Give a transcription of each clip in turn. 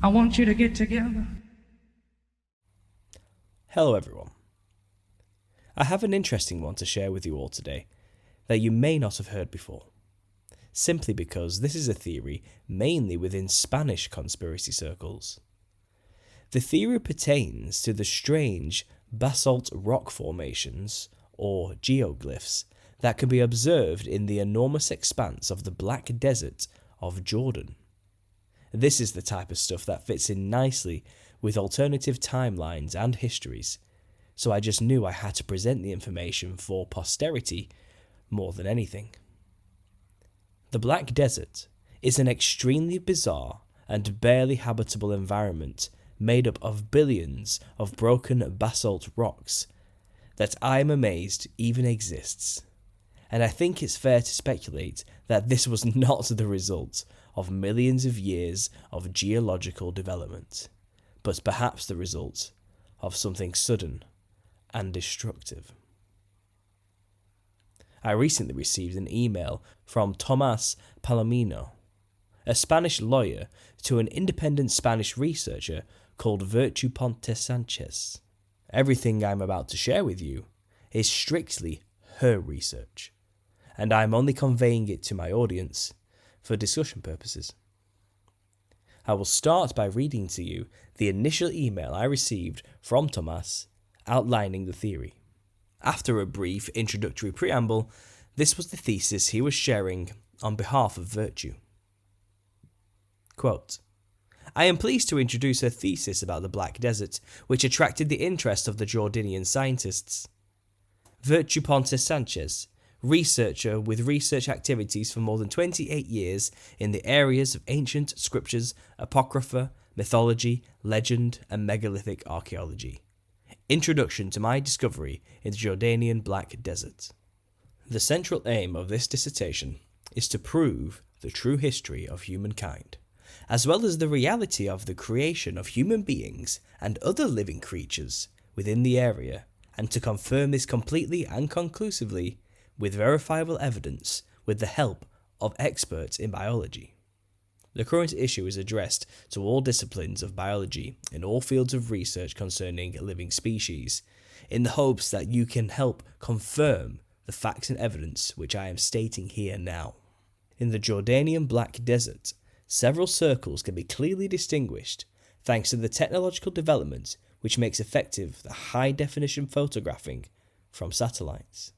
I want you to get together. Hello everyone. I have an interesting one to share with you all today that you may not have heard before, simply because this is a theory mainly within Spanish conspiracy circles. The theory pertains to the strange basalt rock formations, or geoglyphs, that can be observed in the enormous expanse of the Black Desert of Jordan. This is the type of stuff that fits in nicely with alternative timelines and histories, so I just knew I had to present the information for posterity more than anything. The Black Desert is an extremely bizarre and barely habitable environment made up of billions of broken basalt rocks that I am amazed even exists. And I think it's fair to speculate that this was not the result of millions of years of geological development, but perhaps the result of something sudden and destructive. I recently received an email from Tomas Palomino, a Spanish lawyer to an independent Spanish researcher called Virtue Ponte Sanchez. Everything I'm about to share with you is strictly her research, and I'm only conveying it to my audience for discussion purposes. I will start by reading to you the initial email I received from Tomas outlining the theory. After a brief introductory preamble, this was the thesis he was sharing on behalf of Virtue. Quote, I am pleased to introduce a thesis about the Black Desert, which attracted the interest of the Jordanian scientists. Virtue Ponte Sanchez, researcher with research activities for more than 28 years in the areas of ancient scriptures, apocrypha, mythology, legend, and megalithic archaeology. Introduction to my discovery in the Jordanian Black Desert. The central aim of this dissertation is to prove the true history of humankind, as well as the reality of the creation of human beings and other living creatures within the area, and to confirm this completely and conclusively with verifiable evidence with the help of experts in biology. The current issue is addressed to all disciplines of biology in all fields of research concerning living species, in the hopes that you can help confirm the facts and evidence which I am stating here now. In the Jordanian Black Desert, several circles can be clearly distinguished thanks to the technological development which makes effective the high-definition photographing from satellites.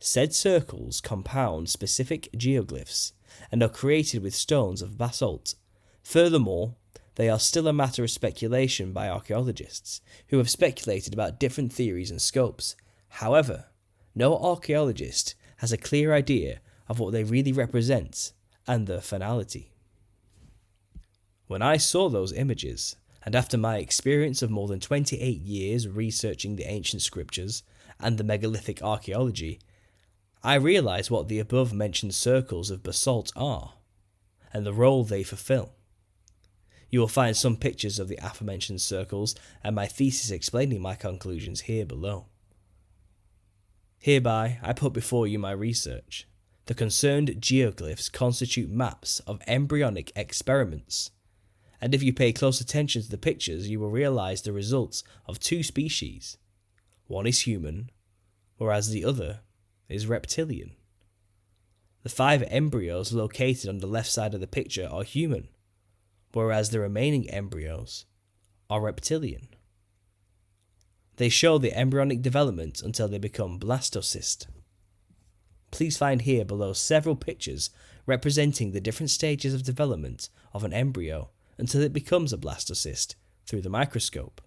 Said circles compound specific geoglyphs and are created with stones of basalt. Furthermore, they are still a matter of speculation by archaeologists, who have speculated about different theories and scopes. However, no archaeologist has a clear idea of what they really represent and their finality. When I saw those images, and after my experience of more than 28 years researching the ancient scriptures and the megalithic archaeology, I realised what the above-mentioned circles of basalt are, and the role they fulfill. You will find some pictures of the aforementioned circles and my thesis explaining my conclusions here below. Hereby, I put before you my research. The concerned geoglyphs constitute maps of embryonic experiments, and if you pay close attention to the pictures, you will realise the results of two species. One is human, whereas the other is reptilian. The 5 embryos located on the left side of the picture are human, whereas the remaining embryos are reptilian. They show the embryonic development until they become blastocyst. Please find here below several pictures representing the different stages of development of an embryo until it becomes a blastocyst through the microscope.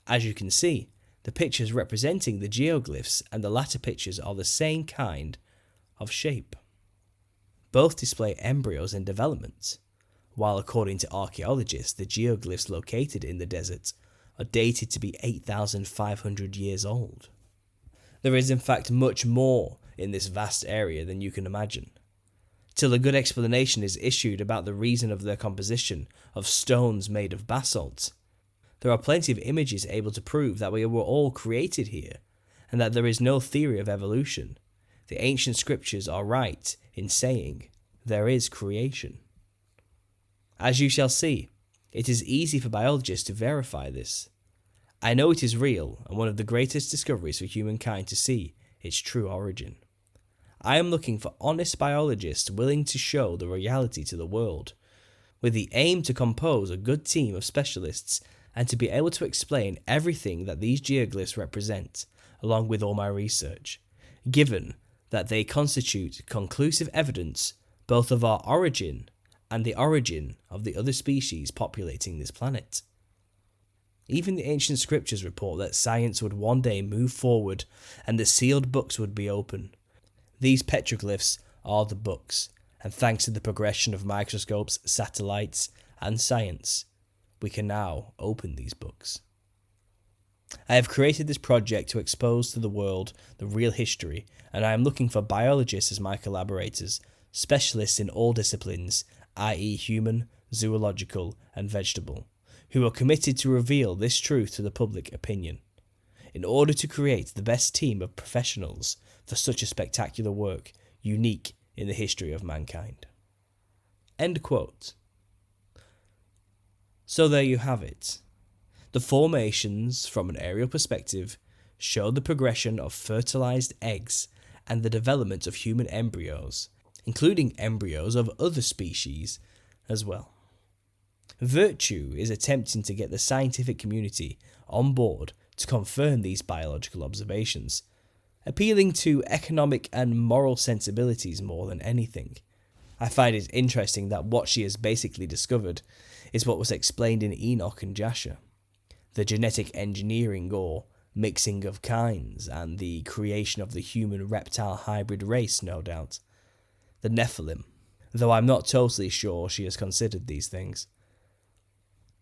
As you can see, the pictures representing the geoglyphs and the latter pictures are the same kind of shape. Both display embryos in development, while according to archaeologists the geoglyphs located in the desert are dated to be 8,500 years old. There is in fact much more in this vast area than you can imagine, till a good explanation is issued about the reason of their composition of stones made of basalt. There are plenty of images able to prove that we were all created here, and that there is no theory of evolution. The ancient scriptures are right in saying there is creation. As you shall see, It is easy for biologists to verify this. I know it is real and one of the greatest discoveries for humankind to see its true origin. I am looking for honest biologists willing to show the reality to the world, with the aim to compose a good team of specialists and to be able to explain everything that these geoglyphs represent, along with all my research, given that they constitute conclusive evidence both of our origin and the origin of the other species populating this planet. Even the ancient scriptures report that science would one day move forward and the sealed books would be open. These petroglyphs are the books, and thanks to the progression of microscopes, satellites, and science, we can now open these books. I have created this project to expose to the world the real history, and I am looking for biologists as my collaborators, specialists in all disciplines, i.e. human, zoological, and vegetable, who are committed to reveal this truth to the public opinion, in order to create the best team of professionals for such a spectacular work, unique in the history of mankind. End quote. So there you have it. The formations from an aerial perspective show the progression of fertilized eggs and the development of human embryos, including embryos of other species as well. Virtue is attempting to get the scientific community on board to confirm these biological observations, appealing to economic and moral sensibilities more than anything. I find it interesting that what she has basically discovered is what was explained in Enoch and Jasher, the genetic engineering or mixing of kinds and the creation of the human-reptile hybrid race, no doubt. The Nephilim, though I'm not totally sure she has considered these things.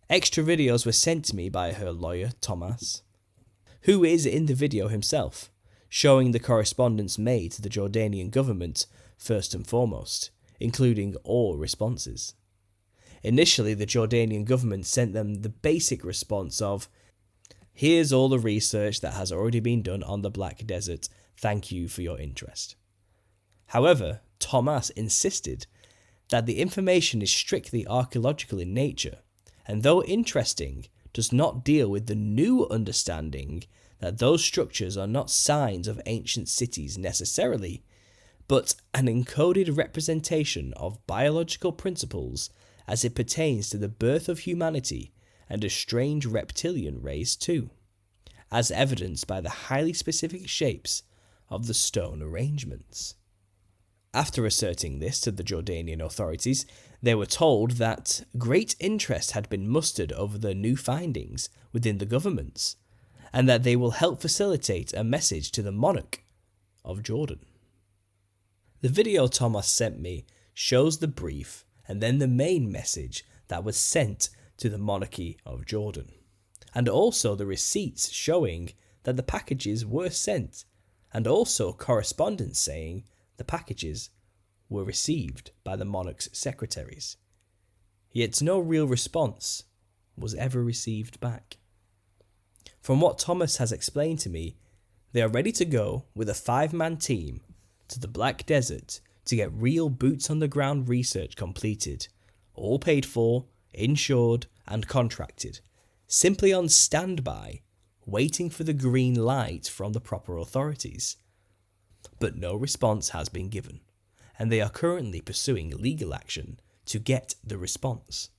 Extra videos were sent to me by her lawyer, Tomas, who is in the video himself, showing the correspondence made to the Jordanian government first and foremost, including all responses. Initially, the Jordanian government sent them the basic response of, "Here's all the research that has already been done on the Black Desert, thank you for your interest." However, Tomas insisted that the information is strictly archaeological in nature, and though interesting, does not deal with the new understanding that those structures are not signs of ancient cities necessarily, but an encoded representation of biological principles as it pertains to the birth of humanity and a strange reptilian race too, as evidenced by the highly specific shapes of the stone arrangements. After asserting this to the Jordanian authorities, they were told that great interest had been mustered over the new findings within the governments, and that they will help facilitate a message to the monarch of Jordan. The video Tomas sent me shows the brief and then the main message that was sent to the monarchy of Jordan, and also the receipts showing that the packages were sent, and also correspondence saying the packages were received by the monarch's secretaries. Yet no real response was ever received back. From what Tomas has explained to me, they are ready to go with a 5-man team to the Black Desert to get real boots-on-the-ground research completed, all paid for, insured and contracted, simply on standby, waiting for the green light from the proper authorities. But no response has been given, and they are currently pursuing legal action to get the response.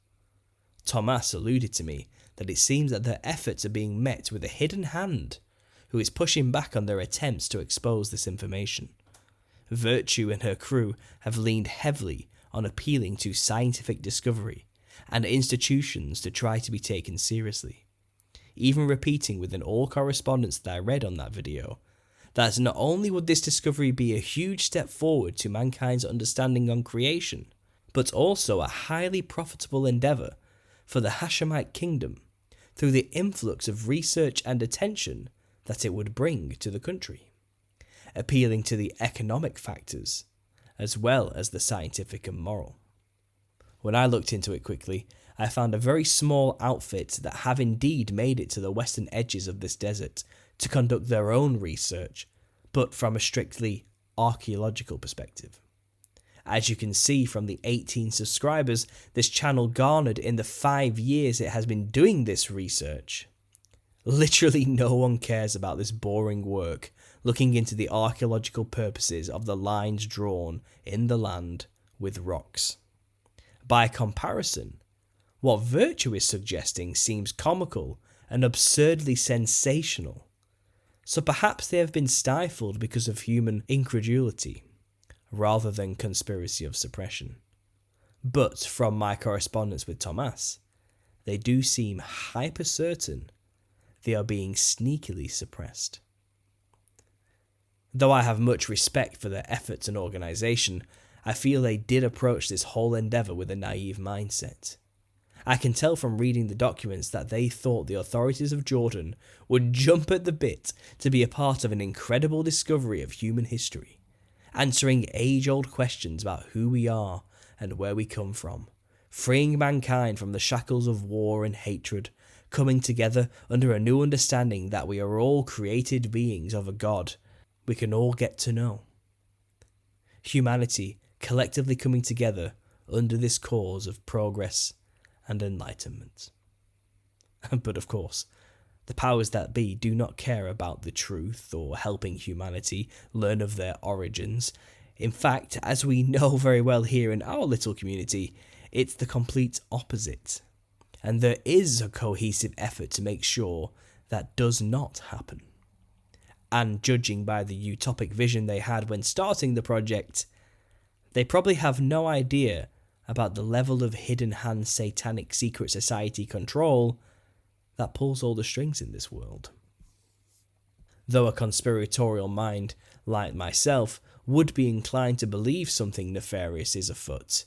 Tomas alluded to me that it seems that their efforts are being met with a hidden hand who is pushing back on their attempts to expose this information. Virtue and her crew have leaned heavily on appealing to scientific discovery and institutions to try to be taken seriously, even repeating within all correspondence that I read on that video that not only would this discovery be a huge step forward to mankind's understanding on creation, but also a highly profitable endeavour for the Hashemite kingdom through the influx of research and attention that it would bring to the country, appealing to the economic factors as well as the scientific and moral. When I looked into it quickly, I found a very small outfit that have indeed made it to the western edges of this desert to conduct their own research, but from a strictly archaeological perspective. As you can see from the 18 subscribers this channel garnered in the 5 years it has been doing this research. Literally no one cares about this boring work looking into the archaeological purposes of the lines drawn in the land with rocks. By comparison, what Virtue is suggesting seems comical and absurdly sensational. So perhaps they have been stifled because of human incredulity, rather than conspiracy of suppression. But from my correspondence with Tomas, they do seem hyper certain they are being sneakily suppressed. Though I have much respect for their efforts and organisation, I feel they did approach this whole endeavour with a naive mindset. I can tell from reading the documents that they thought the authorities of Jordan would jump at the bit to be a part of an incredible discovery of human history, answering age-old questions about who we are and where we come from, freeing mankind from the shackles of war and hatred, coming together under a new understanding that we are all created beings of a God we can all get to know. Humanity collectively coming together under this cause of progress and enlightenment. But of course, the powers that be do not care about the truth or helping humanity learn of their origins. In fact, as we know very well here in our little community, it's the complete opposite. And there is a cohesive effort to make sure that does not happen. And judging by the utopic vision they had when starting the project, they probably have no idea about the level of hidden hand satanic secret society control that pulls all the strings in this world. Though a conspiratorial mind like myself would be inclined to believe something nefarious is afoot,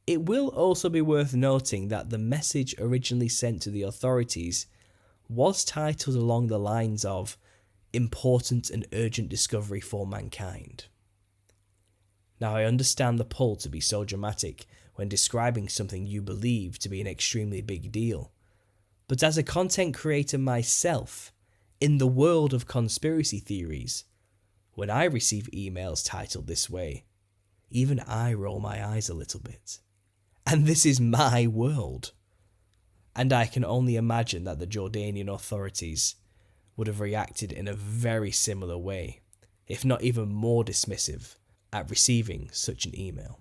it will also be worth noting that the message originally sent to the authorities was titled along the lines of important and urgent discovery for mankind. Now, I understand the pull to be so dramatic when describing something you believe to be an extremely big deal, but as a content creator myself, in the world of conspiracy theories, when I receive emails titled this way, even I roll my eyes a little bit. And this is my world. And I can only imagine that the Jordanian authorities would have reacted in a very similar way, if not even more dismissive, at receiving such an email.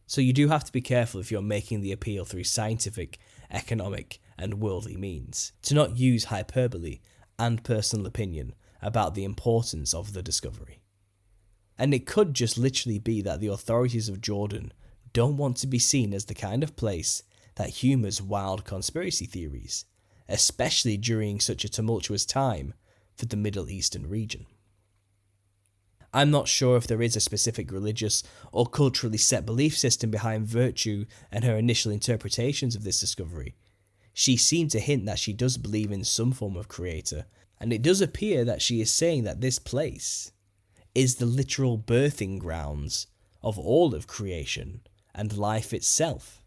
So you do have to be careful if you're making the appeal through scientific, economic, and worldly means, to not use hyperbole and personal opinion about the importance of the discovery. And it could just literally be that the authorities of Jordan don't want to be seen as the kind of place that humours wild conspiracy theories, especially during such a tumultuous time for the Middle Eastern region. I'm not sure if there is a specific religious or culturally set belief system behind Virtue and her initial interpretations of this discovery. She seemed to hint that she does believe in some form of creator, and it does appear that she is saying that this place is the literal birthing grounds of all of creation and life itself,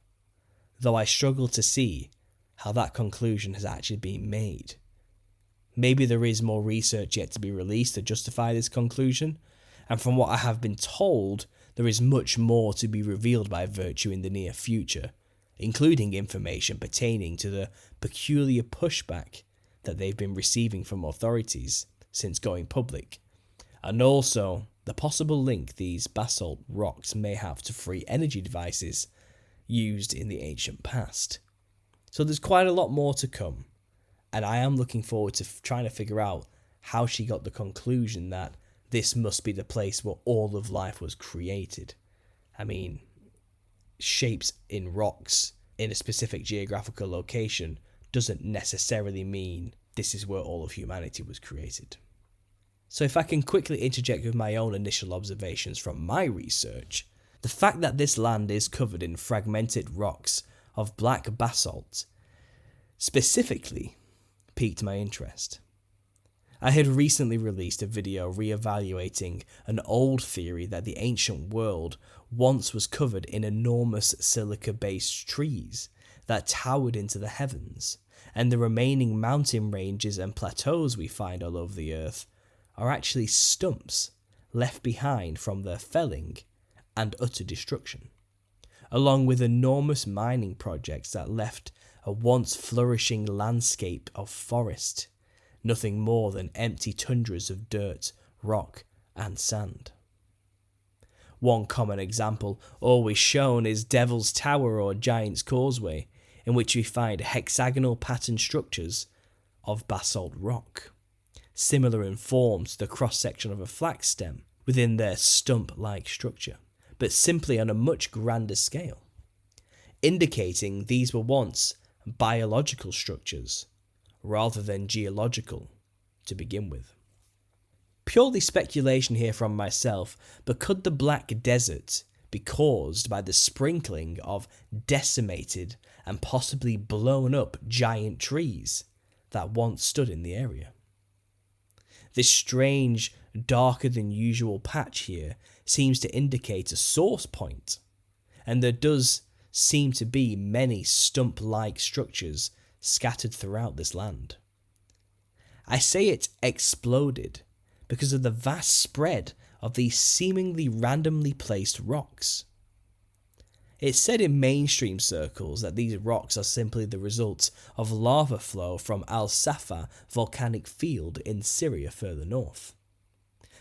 though I struggle to see how that conclusion has actually been made. Maybe there is more research yet to be released to justify this conclusion, and from what I have been told, there is much more to be revealed by Virtue in the near future, including information pertaining to the peculiar pushback that they've been receiving from authorities since going public, and also the possible link these basalt rocks may have to free energy devices used in the ancient past. So there's quite a lot more to come, and I am looking forward to trying to figure out how she got the conclusion that this must be the place where all of life was created. I mean, shapes in rocks in a specific geographical location doesn't necessarily mean this is where all of humanity was created. So if I can quickly interject with my own initial observations from my research, the fact that this land is covered in fragmented rocks of black basalt specifically piqued my interest. I had recently released a video re-evaluating an old theory that the ancient world once was covered in enormous silica-based trees that towered into the heavens, and the remaining mountain ranges and plateaus we find all over the earth are actually stumps left behind from their felling and utter destruction, along with enormous mining projects that left a once flourishing landscape of forest, nothing more than empty tundras of dirt, rock, and sand. One common example always shown is Devil's Tower or Giant's Causeway, in which we find hexagonal patterned structures of basalt rock, similar in form to the cross-section of a flax stem within their stump-like structure, but simply on a much grander scale, indicating these were once biological structures rather than geological to begin with. Purely speculation here from myself, but could the Black Desert be caused by the sprinkling of decimated and possibly blown up giant trees that once stood in the area? This strange, darker than usual patch here seems to indicate a source point, and there does seem to be many stump-like structures scattered throughout this land. I say it exploded because of the vast spread of these seemingly randomly placed rocks. It's said in mainstream circles that these rocks are simply the result of lava flow from Al Safa volcanic field in Syria further north.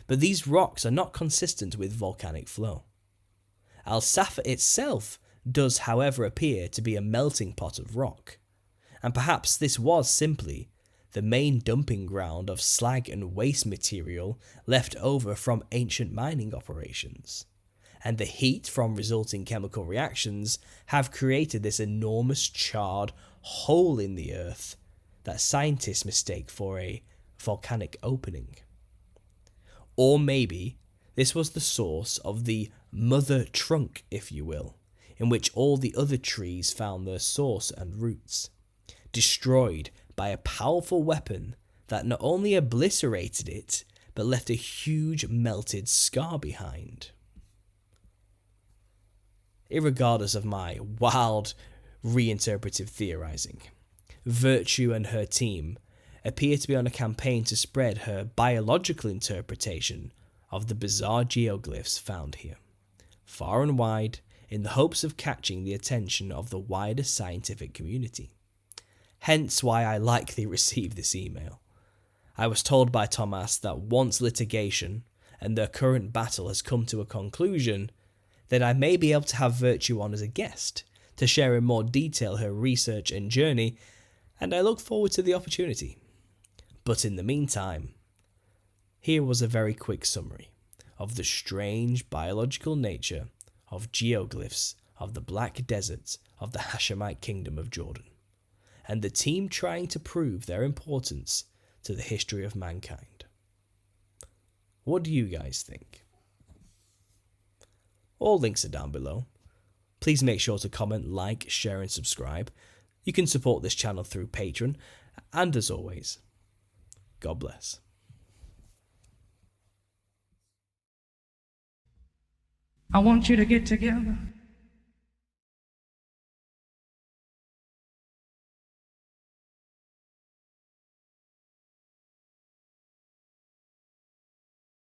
But these rocks are not consistent with volcanic flow. Al Safa itself does, however, appear to be a melting pot of rock, and perhaps this was simply the main dumping ground of slag and waste material left over from ancient mining operations, and the heat from resulting chemical reactions have created this enormous charred hole in the earth that scientists mistake for a volcanic opening. Or maybe this was the source of the mother trunk, if you will, in which all the other trees found their source and roots, destroyed by a powerful weapon that not only obliterated it, but left a huge melted scar behind. Irregardless of my wild reinterpretive theorizing, Virtue and her team appear to be on a campaign to spread her biological interpretation of the bizarre geoglyphs found here, far and wide, in the hopes of catching the attention of the wider scientific community. Hence why I likely received this email. I was told by Tomas that once litigation and their current battle has come to a conclusion, then I may be able to have Virtue on as a guest to share in more detail her research and journey, and I look forward to the opportunity. But in the meantime, here was a very quick summary of the strange biological nature of geoglyphs of the Black Desert of the Hashemite Kingdom of Jordan, and the team trying to prove their importance to the history of mankind. What do you guys think? All links are down below. Please make sure to comment, like, share and subscribe. You can support this channel through Patreon, and as always, God bless. I want you to get together.